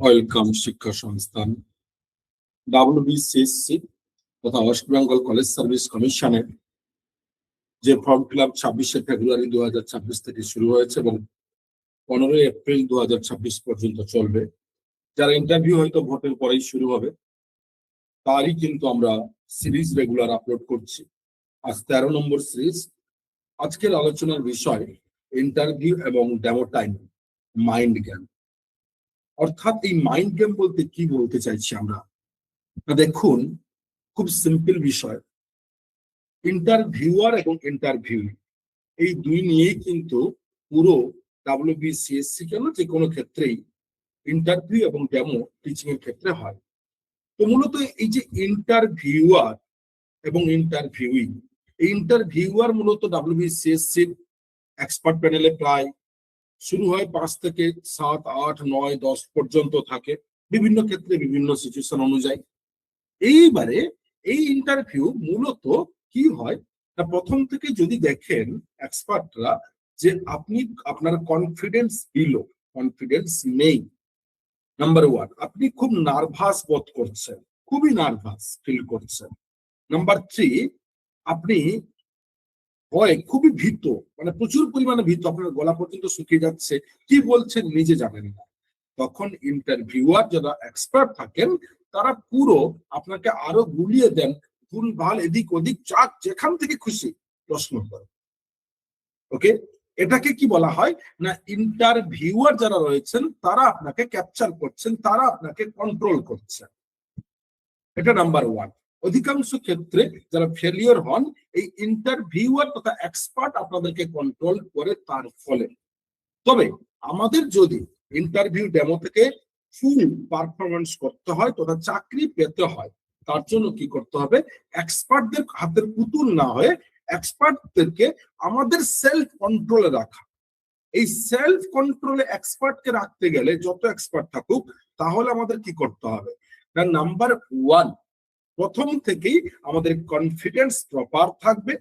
Welcome শিক্ষা সংস্থান WBCSC তথা ওয়েস্ট বেঙ্গল কলেজ সার্ভিস কমিশনের যে ফর্ম ফিল আপ 26শে ফেব্রুয়ারি 2026 থেকে শুরু হয়েছে এবং 15ই এপ্রিল 2026 পর্যন্ত চলবে। যারা ইন্টারভিউ হয়তো ভোটের পরেই শুরু হবে, তারই কিন্তু আমরা সিরিজ রেগুলার আপলোড করছি। আজ 13 নম্বর সিরিজ। আজকের আলোচনার বিষয় ইন্টারভিউ এবং ডেমো টাইম, মাইন্ড গেম। অর্থাৎ এই মাইন্ড গেম বলতে কি বলতে চাইছি আমরা? দেখুন, খুব সিম্পল বিষয়। ইন্টারভিউয়ার এবং ইন্টারভিউ এই দুই নিয়েই কিন্তু পুরো WBCSC কেন যে কোনো ক্ষেত্রেই ইন্টারভিউ এবং ডেমো টিচিং এর ক্ষেত্রে হয়। তো মূলত এই যে ইন্টারভিউয়ার এবং ইন্টারভিউই, এই ইন্টারভিউয়ার মূলত WBCSC এক্সপার্ট প্যানেলে প্রায় শুরু হয় 5 থেকে 7, 8, 9, 10 পর্যন্ত থাকে, বিভিন্ন ক্ষেত্রে বিভিন্ন সিচুয়েশন অনুযায়ী। এইবারে এই ইন্টারভিউ মূলত কি হয় না, প্রথম থেকে যদি দেখেন এক্সপার্টরা যে আপনি আপনার কনফিডেন্স বিলো, কনফিডেন্স নেই। নাম্বার 1, আপনি খুব নার্ভাস বোধ করছেন, খুবই নার্ভাস ফিল করছেন। নাম্বার 3, আপনি খুবই ভীত, মানে প্রচুর পরিমাণে ভীত, আপনার গলা পর্যন্ত শুকিয়ে যাচ্ছে, কি বলছেন নিজে জানেন না। তখন ইন্টারভিউয়ার যারা এক্সপার্ট থাকেন তারা পুরো আপনাকে আরো গুলিয়ে দেন, ভুলভাল এদিক ওদিক চাক যেখান থেকে খুশি প্রশ্ন করে। ওকে, এটাকে কি বলা হয় না, ইন্টারভিউয়ার যারা রয়েছেন তারা আপনাকে ক্যাপচার করছেন, তারা আপনাকে কন্ট্রোল করছেন। এটা নাম্বার 1। অধিকাংশ ক্ষেত্রে যারা ফেলিওর হন, এই ইন্টারভিউয়ার তথা এক্সপার্ট আপনাদেরকে কন্ট্রোল করে তার ফলে। তবে আমাদের যদি ইন্টারভিউ ডেমো থেকে ফুল পারফরমেন্স করতে হয় তথা চাকরি পেতে হয়, তার জন্য কি করতে হবে? এক্সপার্টদের হাতের পুতুল না হয়ে এক্সপার্টদেরকে আমাদের সেলফ কন্ট্রোলে রাখা। এই সেলফ কন্ট্রোলে এক্সপার্টকে রাখতে গেলে যত এক্সপার্ট থাকুক, তাহলে আমাদের কি করতে হবে? নাম্বার 1, প্রথম থেকেই আমাদের কনফিডেন্স প্রপার থাকবে,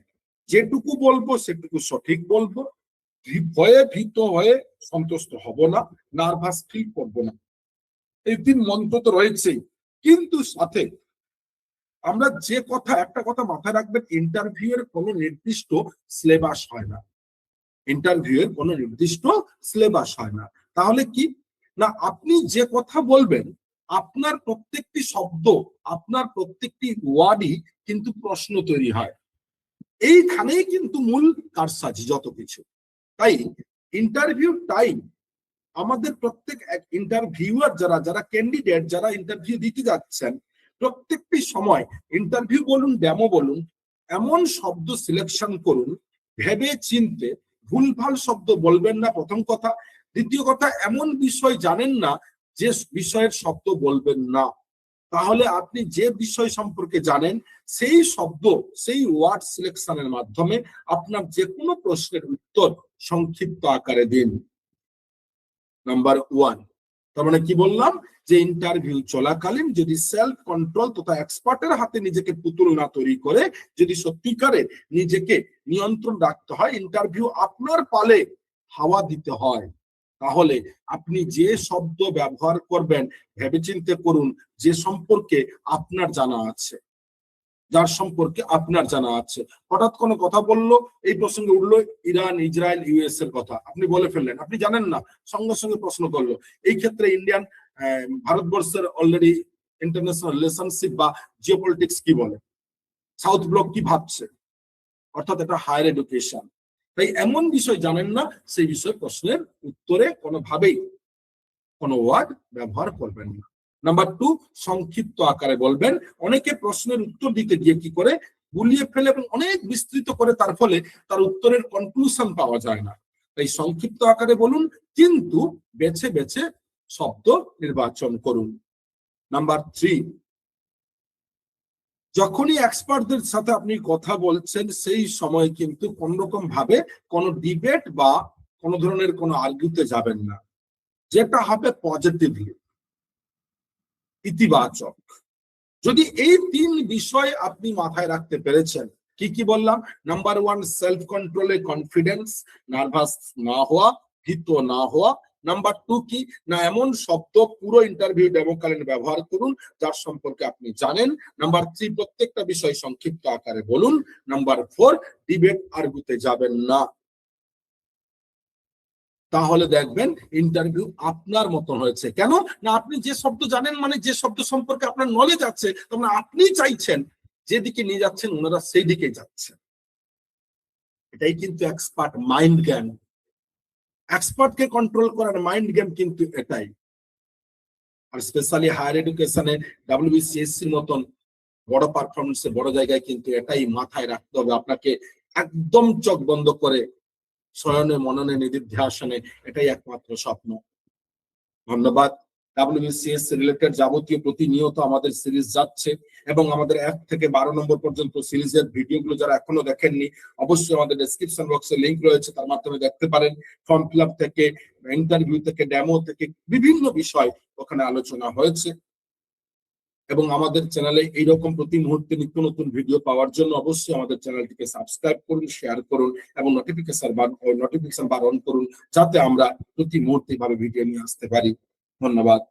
যেটুকু বলবো সেটুকু সঠিক বলবো, ভয়ে ভীত হয়ে সন্তুষ্ট হব না, নার্ভাস ফিল করবো না। এই 3 মন্ত্র তো রয়েছেই, কিন্তু সাথে আমরা যে কথা, একটা কথা মাথায় রাখবেন, ইন্টারভিউ এর কোনো নির্দিষ্ট সিলেবাস হয় না। ইন্টারভিউ এর কোনো নির্দিষ্ট সিলেবাস হয় না। তাহলে কি না, আপনি যে কথা বলবেন, আপনার প্রত্যেকটি শব্দ, আপনার প্রত্যেকটি ওয়ার্ডই কিন্তু প্রশ্ন তৈরি হয়। এইখানেই কিন্তু মূল কারসাজি যত কিছু। তাই ইন্টারভিউ টাইম আমাদের প্রত্যেক ইন্টারভিউয়ার যারা যারা ক্যান্ডিডেট, যারা ইন্টারভিউ দিতে যাচ্ছেন, প্রত্যেকটি সময় ইন্টারভিউ বলুন ডেমো বলুন, এমন শব্দ সিলেকশন করুন ভেবে চিনতে, ভুলভাল শব্দ বলবেন না, প্রথম কথা। দ্বিতীয় কথা, এমন বিষয় জানেন না যে বিষয়ের শব্দ বলবেন না। তাহলে আপনি যে বিষয় সম্পর্কে জানেন সেই শব্দ, সেই ওয়ার্ড সিলেকশনের মাধ্যমে আপনার যে কোনো প্রশ্নের উত্তর সংক্ষিপ্ত আকারে দিন। নাম্বার 1, তার মানে কি বললাম, যে ইন্টারভিউ চলাকালীন যদি সেলফ কন্ট্রোল তথা এক্সপার্টের হাতে নিজেকে পুতুল না তৈরি করে, যদি সত্যিকারে নিজেকে নিয়ন্ত্রণ রাখতে হয়, ইন্টারভিউ আপনার পালে হাওয়া দিতে হয়, তাহলে আপনি যে শব্দ ব্যবহার করবেন ভেবেচিন্তে করুন, যে সম্পর্কে আপনার জানা আছে, যার সম্পর্কে আপনার জানা আছে। হঠাৎ কোনো কথা বললো, এই প্রসঙ্গে উঠলো ইরান, ইসরায়েল, ইউএস এর কথা, আপনি বলে ফেললেন, আপনি জানেন না, সঙ্গে সঙ্গে প্রশ্ন করলো। এই ক্ষেত্রে ইন্ডিয়ান, ভারতবর্ষের অলরেডি ইন্টারন্যাশনাল রিলেশনশিপ বা জিওপলিটিক্স কি বলে, সাউথ ব্লক কি ভাবছে, অর্থাৎ এটা হায়ার এডুকেশন। তাই এমন বিষয় জানেন না, সেই বিষয়ে প্রশ্নের উত্তরে কোনোভাবেই কোনো ওয়ার্ড ব্যবহার করবেন না। নাম্বার 2, সংক্ষিপ্ত আকারে বলবেন। অনেকে প্রশ্নের উত্তর দিতে গিয়ে কি করে গুলিয়ে ফেলে এবং অনেক বিস্তৃত করে, তার ফলে তার উত্তরের কনক্লুশন পাওয়া যায় না। তাই সংক্ষিপ্ত আকারে বলুন, কিন্তু বেছে বেছে শব্দ নির্বাচন করুন। নাম্বার 3, যখনই এক্সপার্টদের সাথে আপনি কথা বলছেন, সেই সময় কিন্তু কোন রকম ভাবে কোনো ডিবেট বা কোনো ধরনের কোনো আর্গুতে যাবেন না। যেটা হবে পজিটিভলি, ইতিবাচক। যদি এই 3 বিষয় আপনি মাথায় রাখতে পেরেছেন, কি কি বললাম? নাম্বার 1, সেলফ কন্ট্রোলে কনফিডেন্স, নার্ভাস না হওয়া, ভীত না হওয়া। নাম্বার 2 কি না এমন শব্দ পুরো ইন্টারভিউ ডেমোকালীন ব্যবহার করুন যার সম্পর্কে আপনি জানেন। নাম্বার 3 প্রত্যেকটা বিষয় সংক্ষিপ্ত আকারে বলুন। নাম্বার 4 ডিবেট আরগুতে যাবেন না। তাহলে দেখবেন ইন্টারভিউ আপনার মতন হয়েছে। কেন না আপনি যে শব্দ জানেন, মানে যে শব্দ সম্পর্কে আপনার নলেজ আছে, তখন আপনি চাইছেন যেদিকে নিয়ে যাচ্ছেন ওনারা সেই দিকে যাচ্ছেন। এটাই কিন্তু এক্সপার্ট মাইন্ড গেম। এক্সপার্টকে কন্ট্রোল করার মাইন্ড গেম কিন্তু এটাই। আর স্পেশালি হায়ার এডুকেশনে ডাব্লিউবিসিএসসির মতন বড় পারফরমেন্সে বড় জায়গায় কিন্তু এটাই মাথায় রাখতে হবে আপনাকে, একদম চোখ বন্ধ করে শয়নে মননে নিদিধ্যাসনে, এটাই একমাত্র স্বপ্ন। ধন্যবাদ। ডাব্লিউবিসিএস রিলেটেড যাবতীয় প্রতিনিয়ত আমাদের সিরিজ যাচ্ছে এবং আমাদের 1 থেকে 12 নম্বর পর্যন্ত সিরিজের ভিডিওগুলো যারা এখনো দেখেননি অবশ্যই আমাদের ডেসক্রিপশন বক্সে লিংক রয়েছে, তার মাধ্যমে দেখতে পারেন। ফর্ম ফিল আপ থেকে ইন্টারভিউ থেকে ডেমো থেকে বিভিন্ন বিষয় ওখানে আলোচনা হয়েছে। এবং আমাদের চ্যানেলে এইরকম প্রতি মুহূর্তে নিত্য নতুন ভিডিও পাওয়ার জন্য অবশ্যই আমাদের চ্যানেলটিকে সাবস্ক্রাইব করুন, শেয়ার করুন এবং নোটিফিকেশন বার অন করুন, যাতে আমরা প্রতি মুহূর্তে ভাবে ভিডিও নিয়ে আসতে পারি। ধন্যবাদ।